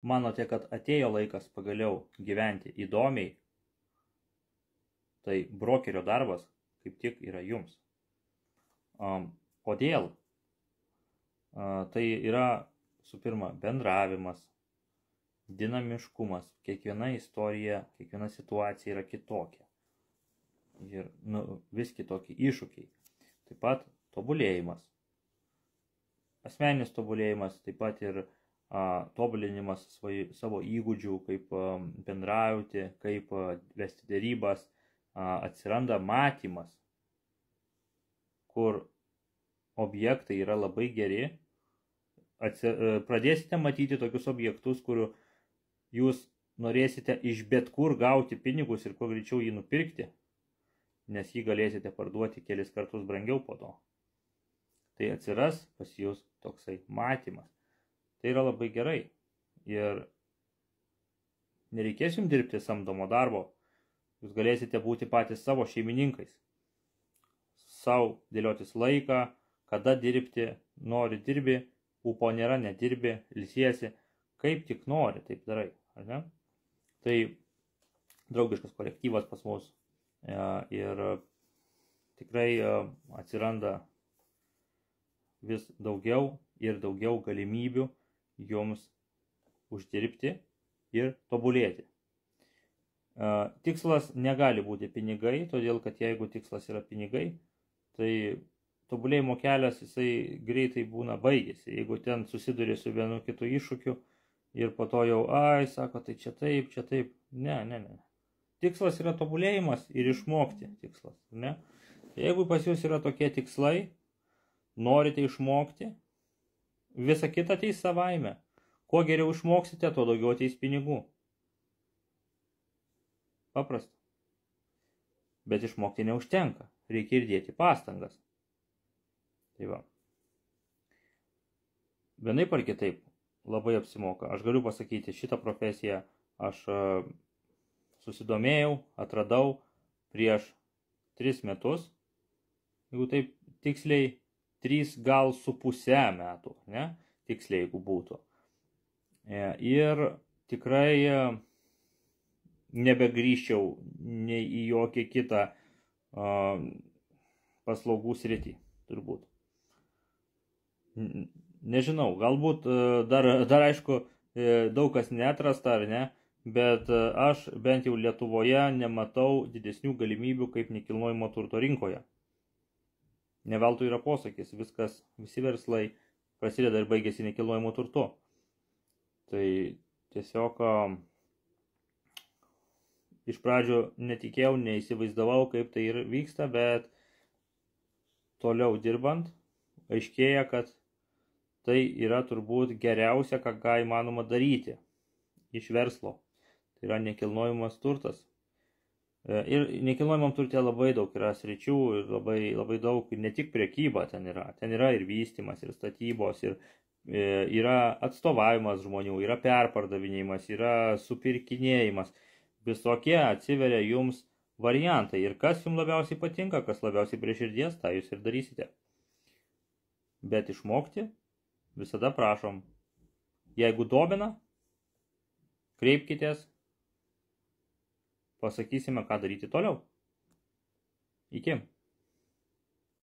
manote, kad atėjo laikas pagaliau gyventi įdomiai, tai brokerio darbas kaip tik yra jums. Kodėl? Tai yra, su pirma, bendravimas, dinamiškumas. Kiekviena istorija, kiekviena situacija yra kitokia. Ir vis kitokie iššūkiai. Taip pat tobulėjimas. Asmeninis tobulėjimas, taip pat ir tobulinimas savo įgūdžių, kaip bendrauti, kaip vesti dėrybas, atsiranda matymas, kur objektai yra labai geri. Pradėsite matyti tokius objektus, kur jūs norėsite iš bet kur gauti pinigus ir kuo greičiau jį nupirkti, nes jį galėsite parduoti kelis kartus brangiau po to. Tai atsiras pas jūs toksai matymas. Tai yra labai gerai ir nereikės jums dirbti samdomo darbo. Jūs galėsite būti patys savo šeimininkais. Sau dėliotis laiką, kada dirbti, nori dirbi, ūpo nėra, nedirbi, ilsiesi, kaip tik nori, taip darai, ar ne? Tai draugiškas kolektyvas pas mus ir tikrai atsiranda vis daugiau ir daugiau galimybių jums uždirbti ir tobulėti. Tikslas negali būti pinigai, todėl kad jeigu tikslas yra pinigai, tai tobulėjimo kelias jisai greitai būna baigėsi. Jeigu ten susiduri su vienu kitu iššūkiu ir po to jau, sako, tai čia taip. Ne. Tikslas yra tobulėjimas ir išmokti tikslas. Ne? Jeigu pas jūs yra tokie tikslai, norite išmokti, visa kita ateis savaime. Kuo geriau išmoksite, tuo daugiau ateis pinigų. Paprasta. Bet išmokti neužtenka. Reikia ir dėti pastangas. Tai va. Vienaip ar kitaip labai apsimoka. Aš galiu pasakyti, šitą profesiją aš susidomėjau, atradau prieš 3 metus. Jeigu taip tiksliai, 3 gal su pusę metų, ne? Tiksliai, jeigu būtų. Ir tikrai nebegrįžčiau nei į jokį kitą paslaugų sritį, turbūt. Nežinau, galbūt dar aišku, daug kas neatrasta, ar ne, bet aš bent jau Lietuvoje nematau didesnių galimybių kaip nekilnojamo turto rinkoje. Ne veltui yra posakis, visi verslai prasideda ir baigėsi nekilnojamo turtu. Tai tiesiog iš pradžių netikėjau, neįsivaizdavau, kaip tai ir vyksta, bet toliau dirbant, aiškėja, kad tai yra turbūt geriausia, ką įmanoma daryti iš verslo. Tai yra nekilnojamas turtas. Ir nekilnojamam turte labai daug yra sričių ir labai daug, ne tik prekyba ten yra. Ten yra ir vystymas, ir statybos, ir yra atstovavimas žmonių, yra perpardavinėjimas, yra supirkinėjimas. Visokie atsiveria jums variantai. Ir kas jums labiausiai patinka, kas labiausiai prie širdies, tą jūs ir darysite. Bet išmokti visada prašom. Jeigu domina, kreipkitės, pasakysime, ką daryti toliau. Iki.